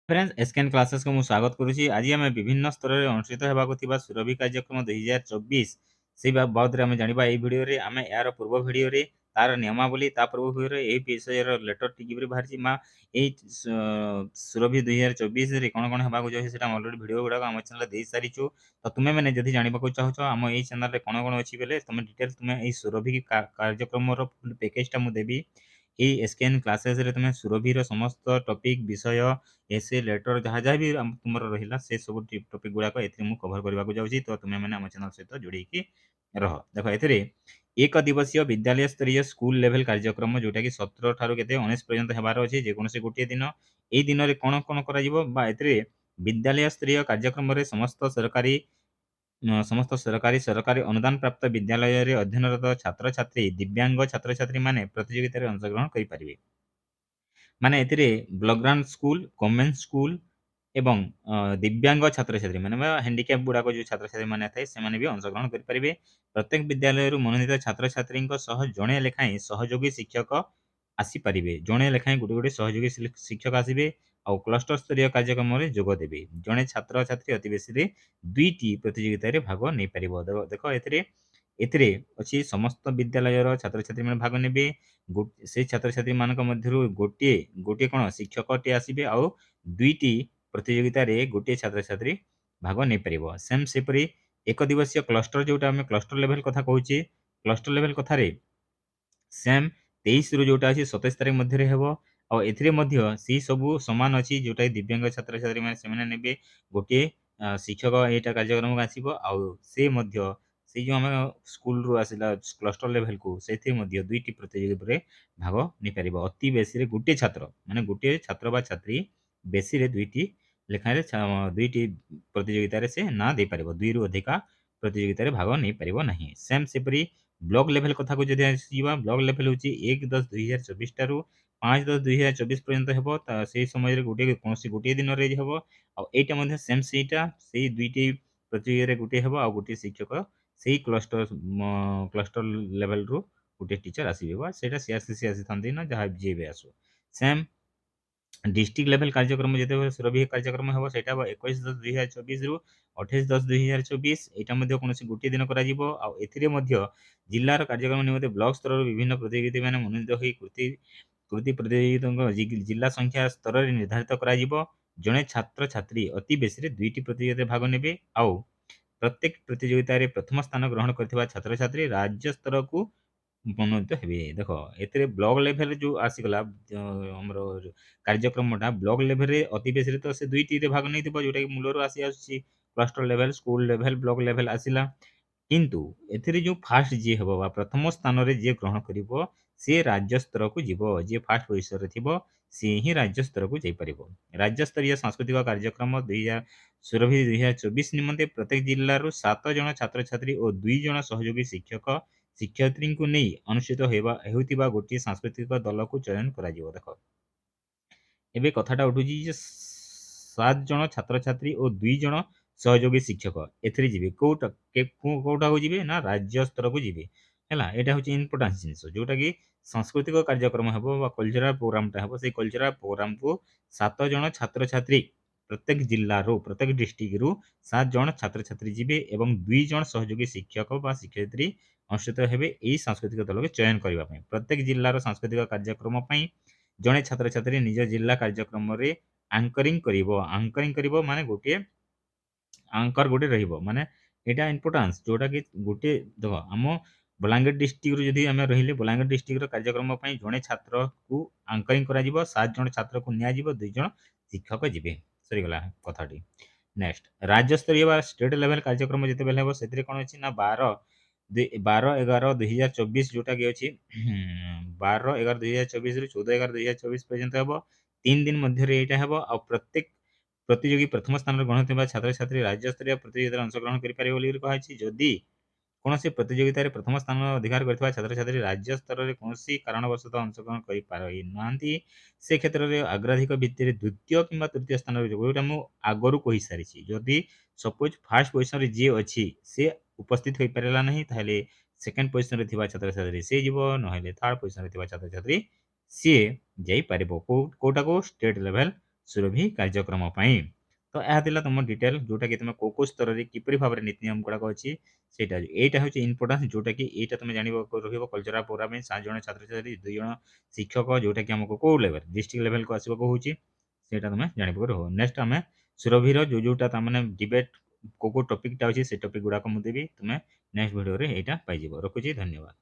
Friends एसकेएन classes को ମୁଁ ସ୍ୱାଗତ କରୁଛି। ଆଜି ଆମେ ବିଭିନ୍ନ ସ୍ତରରେ ଅନୁଷ୍ଠିତ ହେବାକୁ ଥିବା ସୁରଭି କାର୍ଯ୍ୟକ୍ରମ 2024 ସେଇ ବାବଦରେ ଆମେ ଜାଣିବା ଏହି ଭିଡ଼ିଓରେ। ଆମେ ଏହାର ପୂର୍ବ ଭିଡ଼ିଓରେ ତାର ନିୟମାବଳୀ, ତା ପୂର୍ବ ଭିଡ଼ିଓରେ ଏହି ବିଷୟର ଲେଟରଟି କିପରି ବାହାରିଛି, ଏହି ସୁରଭି 2024ରେ କ'ଣ କ'ଣ ହେବାକୁ ଯାଉଛି ସେଟା ଆମେ ଅଲରେଡ଼ି ଭିଡ଼ିଓ ଗୁଡ଼ାକ ଆମ ଚ୍ୟାନେଲରେ ଦେଇ ସାରିଛୁ। ତ ତୁମେମାନେ ଯଦି ଜାଣିବାକୁ ଚାହୁଁଛ ଆମ ଏହି ଚ୍ୟାନେଲରେ କ'ଣ କ'ଣ ଅଛି ବେଲେ ତୁମେ ଡିଟେଲ୍ସ ତୁମେ ଏହି ସୁରଭି କାର୍ଯ୍ୟକ୍ରମର ଫୁଲ୍ ପ୍ୟାକେଜଟା ମୁଁ ଦେବି। ଏହି ଏସକେଏନ୍ କ୍ଲାସେସରେ ତୁମେ ସୁରଭିର ସମସ୍ତ ଟପିକ୍ ବିଷୟ ଏସେ ଲେଟର ଯାହା ବି ତୁମର ରହିଲା ସେ ସବୁ ଟପିକ୍ ଗୁଡ଼ାକ ଏଥିରେ ମୁଁ କଭର କରିବାକୁ ଯାଉଛି। ତ ତୁମେମାନେ ଆମ ଚ୍ୟାନେଲ ସହିତ ଯୋଡ଼ିକି ରହ। ଦେଖ ଏଥିରେ ଏକ ଦିବସୀୟ ବିଦ୍ୟାଳୟ ସ୍ତରୀୟ ସ୍କୁଲ ଲେଭେଲ କାର୍ଯ୍ୟକ୍ରମ ଯୋଉଟାକି 17 ଠାରୁ କେତେ 19 ପର୍ଯ୍ୟନ୍ତ ହେବାର ଅଛି, ଯେକୌଣସି ଗୋଟିଏ ଦିନ। ଏଇ ଦିନରେ କ'ଣ କ'ଣ କରାଯିବ ବା ଏଥିରେ ବିଦ୍ୟାଳୟ ସ୍ତରୀୟ କାର୍ଯ୍ୟକ୍ରମରେ ସରକାରୀ ଅନୁଦାନ ପ୍ରାପ୍ତ ବିଦ୍ୟାଳୟରେ ଅଧ୍ୟୟନରତ ଛାତ୍ରଛାତ୍ରୀ, ଦିବ୍ୟାଙ୍ଗ ଛାତ୍ରଛାତ୍ରୀମାନେ ପ୍ରତିଯୋଗିତାରେ ଅଂଶଗ୍ରହଣ କରିପାରିବେ। ମାନେ ଏଥିରେ block grant school, government school ଏବଂ ଦିବ୍ୟାଙ୍ଗ ଛାତ୍ରଛାତ୍ରୀ ମାନେ ବା ହ୍ୟାଣ୍ଡିକ୍ୟାପ୍ ଗୁଡ଼ାକ ଯେଉଁ ଛାତ୍ରଛାତ୍ରୀମାନେ ଥାଏ ସେମାନେ ବି ଅଂଶଗ୍ରହଣ କରିପାରିବେ। ପ୍ରତ୍ୟେକ ବିଦ୍ୟାଳୟରୁ ମନୋନୀତ ଛାତ୍ରଛାତ୍ରୀଙ୍କ ସହ ଜଣେ ଲେଖାଏଁ ସହଯୋଗୀ ଶିକ୍ଷକ ଆସିପାରିବେ। ଜଣେ ଲେଖାଏଁ ଗୋଟେ ସହଯୋଗୀ ଶିକ୍ଷକ ଆସିବେ ଆଉ କ୍ଲଷ୍ଟର ସ୍ତରୀୟ କାର୍ଯ୍ୟକ୍ରମରେ ଯୋଗ ଦେବେ। ଜଣେ ଛାତ୍ରଛାତ୍ରୀ ଅତି ବେଶୀରେ 2ଟି ପ୍ରତିଯୋଗିତାରେ ଭାଗ ନେଇପାରିବ। ଦେଖ ଏଥିରେ ଏଥିରେ ଅଛି ସମସ୍ତ ବିଦ୍ୟାଳୟର ଛାତ୍ରଛାତ୍ରୀମାନେ ଭାଗ ନେବେ। ସେଇ ଛାତ୍ରଛାତ୍ରୀମାନଙ୍କ ମଧ୍ୟରୁ ଗୋଟିଏ କ'ଣ ଶିକ୍ଷକଟିଏ ଆସିବେ ଆଉ 2ଟି ପ୍ରତିଯୋଗିତାରେ ଗୋଟିଏ ଛାତ୍ରଛାତ୍ରୀ ଭାଗ ନେଇପାରିବ। ସେପରି ଏକ ଦିବସୀୟ କ୍ଲଷ୍ଟର, ଯୋଉଟା ଆମେ କ୍ଲଷ୍ଟର ଲେଭେଲ କଥା କହୁଛେ, କ୍ଲଷ୍ଟର ଲେଭେଲ କଥାରେ ସେମ୍ 23ରୁ ଯୋଉଟା ଅଛି 27 ତାରିଖ ମଧ୍ୟରେ ହେବ। ଆଉ ଏଥିରେ ମଧ୍ୟ ସେଇ ସବୁ ସମାନ ଅଛି, ଯୋଉଟା ଦିବ୍ୟାଙ୍ଗ ଛାତ୍ରଛାତ୍ରୀମାନେ ସେମାନେ ନେବେ। ଗୋଟିଏ ଶିକ୍ଷକ ଏଇଟା କାର୍ଯ୍ୟକ୍ରମକୁ ଆସିବ ଆଉ ସେ ମଧ୍ୟ ସେଇ ଯେଉଁ ଆମ ସ୍କୁଲରୁ ଆସିଲା କ୍ଲଷ୍ଟର ଲେଭେଲକୁ ସେଥିରେ ମଧ୍ୟ 2ଟି ପ୍ରତିଯୋଗିତାରେ ଭାଗ ନେଇପାରିବ। ଅତି ବେଶୀରେ ଗୋଟିଏ ଛାତ୍ର ମାନେ ଗୋଟିଏ ଛାତ୍ର ବା ଛାତ୍ରୀ ବେଶୀରେ 2ଟି ଲେଖାଏଁରେ 2ଟି ପ୍ରତିଯୋଗିତାରେ ସେ ନାଁ ଦେଇପାରିବ। 2ରୁ ଅଧିକା ପ୍ରତିଯୋଗିତାରେ ଭାଗ ନେଇପାରିବ ନାହିଁ। ସେପରି ବ୍ଲକ ଲେଭେଲ କଥାକୁ ଯଦି ଆସିଯିବା, ବ୍ଲକ ଲେଭେଲ ହେଉଛି 1/10/2024 ଠାରୁ 5/10/2024 ପର୍ଯ୍ୟନ୍ତ ହେବ। ସେଇ ସମୟରେ କୌଣସି ଗୋଟିଏ ଦିନରେ ହେବ। ଆଉ ଏଇଟା ମଧ୍ୟ ସେଇ 2ଟି ପ୍ରତିଯୋଗିତାରେ ଗୋଟିଏ ହେବ ଆଉ ଗୋଟିଏ ଶିକ୍ଷକ ସେଇ କ୍ଲଷ୍ଟର ଲେଭେଲରୁ ଗୋଟିଏ ଟିଚର ଆସିବେ ବା ସେଇଟା ସିଆରସିସି ଆସିଥାନ୍ତି ନା ଯାହା ଯିଏ ବି ଆସୁ। ସେମ୍ डिस्ट्रिक्ट लेवल कार्यक्रम ଯେତେବେଳେ ସୁରଭି କାର୍ଯ୍ୟକ୍ରମ ହେବ ସେଇଟା ହେବ 21/10/2024ରୁ 28/10/2024। ଏଇଟା ମଧ୍ୟ କୌଣସି ଗୋଟିଏ ଦିନ କରାଯିବ। ଆଉ ଏଥିରେ ମଧ୍ୟ ଜିଲ୍ଲାର କାର୍ଯ୍ୟକ୍ରମ ନିମନ୍ତେ ବ୍ଲକ ସ୍ତରରୁ ବିଭିନ୍ନ ପ୍ରତିଯୋଗୀମାନେ ମନୋନୀତ ହୋଇ କୃତି ପ୍ରତିଯୋଗିତାଙ୍କ ଜିଲ୍ଲା ସଂଖ୍ୟା ସ୍ତରରେ ନିର୍ଦ୍ଧାରିତ କରାଯିବ। ଜଣେ ଛାତ୍ରଛାତ୍ରୀ ଅତି ବେଶୀରେ 2ଟି ପ୍ରତିଯୋଗିତାରେ ଭାଗ ନେବେ ଆଉ ପ୍ରତ୍ୟେକ ପ୍ରତିଯୋଗିତାରେ ପ୍ରଥମ ସ୍ଥାନ ଗ୍ରହଣ କରିଥିବା ଛାତ୍ରଛାତ୍ରୀ ରାଜ୍ୟ ସ୍ତରକୁ ମନୋନୀତ ହେବେ। ଦେଖ ଏଥିରେ ବ୍ଲକ ଲେଭେଲ ଯେଉଁ ଆସିଗଲା ଆମର କାର୍ଯ୍ୟକ୍ରମଟା, ବ୍ଲକ ଲେଭେଲରେ ଅତି ବେଶୀରେ ତ ସେ 2ଟିରେ ଭାଗ ନେଇଥିବ, ଯୋଉଟାକି ମୂଳରୁ ଆସୁଛି cluster level, school level, block level ଆସିଲା। କିନ୍ତୁ ଏଥିରେ ଯେଉଁ ଫାଷ୍ଟ ଯିଏ ହେବ ବା ପ୍ରଥମ ସ୍ଥାନରେ ଯିଏ ଗ୍ରହଣ କରିବ ସିଏ ରାଜ୍ୟ ସ୍ତରକୁ ଯିବ। ଯିଏ ଫାଷ୍ଟ ପୋଜିସନରେ ଥିବ ସିଏ ହିଁ ରାଜ୍ୟ ସ୍ତରକୁ ଯାଇପାରିବ। ରାଜ୍ୟସ୍ତରୀୟ ସାଂସ୍କୃତିକ କାର୍ଯ୍ୟକ୍ରମ ସୁରଭି 2024 ନିମନ୍ତେ ପ୍ରତ୍ୟେକ ଜିଲ୍ଲାରୁ 7 ଜଣ ଛାତ୍ରଛାତ୍ରୀ ଓ 2 ଜଣ ସହଯୋଗୀ ଶିକ୍ଷକ ଶିକ୍ଷୟିତ୍ରୀଙ୍କୁ ନେଇ ଅନୁଷ୍ଠିତ ହେଉଥିବା ଗୋଟିଏ ସାଂସ୍କୃତିକ ଦଳକୁ ଚୟନ କରାଯିବ। ଦେଖ ଏବେ କଥାଟା ଉଠୁଛି ଯେ 7 ଜଣ ଛାତ୍ରଛାତ୍ରୀ ଓ 2 ଜଣ ସହଯୋଗୀ ଶିକ୍ଷକ ଏଥିରେ ଯିବେ। କୋଉଟାକୁ ଯିବେ ନା ରାଜ୍ୟ ସ୍ତରକୁ ଯିବେ। ହେଲା, ଏଇଟା ହେଉଛି ଇମ୍ପୋର୍ଟାନ୍ସ ଜିନିଷ, ଯୋଉଟାକି ସାଂସ୍କୃତିକ କାର୍ଯ୍ୟକ୍ରମ ହେବ ବା କଲଚରାଲ ପ୍ରୋଗ୍ରାମଟା ହେବ। ସେଇ କଲଚରାଲ ପ୍ରୋଗ୍ରାମକୁ 7 ଜଣ ଛାତ୍ରଛାତ୍ରୀ ପ୍ରତ୍ୟେକ ଜିଲ୍ଲାରୁ ପ୍ରତ୍ୟେକ ଡିଷ୍ଟ୍ରିକ୍ଟରୁ 7 ଜଣ ଛାତ୍ରଛାତ୍ରୀ ଯିବେ ଏବଂ 2 ଜଣ ସହଯୋଗୀ ଶିକ୍ଷକ ବା ଶିକ୍ଷୟିତ୍ରୀ ଅନୁଷ୍ଠିତ ହେବେ ଏହି ସାଂସ୍କୃତିକ ଦଳକୁ ଚୟନ କରିବା ପାଇଁ। ପ୍ରତ୍ୟେକ ଜିଲ୍ଲାର ସାଂସ୍କୃତିକ କାର୍ଯ୍ୟକ୍ରମ ପାଇଁ ଜଣେ ଛାତ୍ରଛାତ୍ରୀ ନିଜ ଜିଲ୍ଲା କାର୍ଯ୍ୟକ୍ରମରେ ଆଙ୍କରିଂ କରିବ ମାନେ ଗୋଟିଏ ଆଙ୍କର ଗୋଟେ ରହିବ। ମାନେ ଏଇଟା ଇମ୍ପୋର୍ଟାନ୍ସ, ଯୋଉଟାକି ଗୋଟିଏ ଦେଖ ଆମ ବଲାଙ୍ଗୀର ଡିଷ୍ଟ୍ରିକ୍ଟରୁ ଯଦି ଆମେ ରହିଲେ ବଲାଙ୍ଗୀର ଡିଷ୍ଟ୍ରିକ୍ଟର କାର୍ଯ୍ୟକ୍ରମ ପାଇଁ ଜଣେ ଛାତ୍ରକୁ ଆଙ୍କରିଂ କରାଯିବ, 7 ଜଣ ଛାତ୍ରକୁ ନିଆଯିବ, 2 ଜଣ ଶିକ୍ଷକ ଯିବେ। ସରିଗଲା କଥାଟି। ନେକ୍ସଟ ରାଜ୍ୟସ୍ତରୀୟ ବା ଷ୍ଟେଟ୍ ଲେଭେଲ କାର୍ଯ୍ୟକ୍ରମ ଯେତେବେଳେ ହେବ ସେଥିରେ କ'ଣ ଅଛି ନା 12/11/2024 ଯୋଉଟାକି ଅଛି 12/11/2024ରୁ 14/11/2024 ପର୍ଯ୍ୟନ୍ତ ହେବ। 3 ଦିନ ମଧ୍ୟରେ ଏଇଟା ହେବ ଆଉ ପ୍ରତ୍ୟେକ ପ୍ରତିଯୋଗୀ ପ୍ରଥମ ସ୍ଥାନରେ ଗ୍ରହଣ ଥିବା ଛାତ୍ରଛାତ୍ରୀ ରାଜ୍ୟସ୍ତରୀୟ ପ୍ରତିଯୋଗିତାରେ ଅଂଶଗ୍ରହଣ କରିପାରିବେ ବୋଲି କୁହାଯାଇଛି। ଯଦି କୌଣସି ପ୍ରତିଯୋଗିତାରେ ପ୍ରଥମ ସ୍ଥାନ ଅଧିକାର କରିଥିବା ଛାତ୍ରଛାତ୍ରୀ ରାଜ୍ୟ ସ୍ତରରେ କୌଣସି କାରଣବଶତଃ ଅଂଶଗ୍ରହଣ କରିପାରିନାହାନ୍ତି, ସେ କ୍ଷେତ୍ରରେ ଅଗ୍ରାଧିକ ଭିତ୍ତିରେ ଦ୍ୱିତୀୟ କିମ୍ବା ତୃତୀୟ ସ୍ଥାନରେ ଯୋଗ, ଯୋଉଟା ମୁଁ ଆଗରୁ କହିସାରିଛି। ଯଦି ସପୋଜ ଫାର୍ଷ୍ଟ ପୋଜିସନରେ ଯିଏ ଅଛି ସେ ଉପସ୍ଥିତ ହୋଇପାରିଲା ନାହିଁ, ତାହେଲେ ସେକେଣ୍ଡ ପୋଜିସନରେ ଥିବା ଛାତ୍ରଛାତ୍ରୀ ସିଏ ଯିବ, ନହେଲେ ଥାର୍ଡ ପୋଜିସନରେ ଥିବା ଛାତ୍ରଛାତ୍ରୀ ସିଏ ଯାଇପାରିବ କୋଉଟାକୁ ଷ୍ଟେଟ୍ ଲେଭେଲ ସୁରଭି କାର୍ଯ୍ୟକ୍ରମ ପାଇଁ। ତ ଏହା ଥିଲା ତୁମ ଡିଟେଲ୍ ଯୋଉଟାକି ତୁମେ କୋଉ କୋଉ ସ୍ତରରେ କିପରି ଭାବରେ ନୀତି ନିୟମ ଗୁଡ଼ାକ ଅଛି ସେଇଟା। ଏଇଟା ହେଉଛି ଇମ୍ପୋର୍ଟାନ୍ସ ଯୋଉଟାକି ଏଇଟା ତୁମେ ଜାଣିବାକୁ ରହିବ କଲଚରାଲ ପ୍ରୋଗ୍ରାମ ପାଇଁ। 7 ଜଣ ଛାତ୍ରଛାତ୍ରୀ, 2 ଜଣ ଶିକ୍ଷକ, ଯୋଉଟାକି ଆମକୁ କୋଉ ଲେଭେଲ ଡିଷ୍ଟ୍ରିକ୍ଟ ଲେଭେଲକୁ ଆସିବାକୁ ହଉଛି ସେଇଟା ତୁମେ ଜାଣିବାକୁ ରହିବ। ନେକ୍ସଟ ଆମେ ସୁରଭିର ଯୋଉଟା ତାମାନେ ଡିବେଟ୍ କୋଉ କୋଉ ଟପିକଟା ଅଛି ସେ ଟପିକ ଗୁଡ଼ାକ ମୁଁ ଦେବି, ତୁମେ ନେକ୍ସଟ ଭିଡ଼ିଓରେ ଏଇଟା ପାଇଯିବ। ରଖୁଛି, ଧନ୍ୟବାଦ।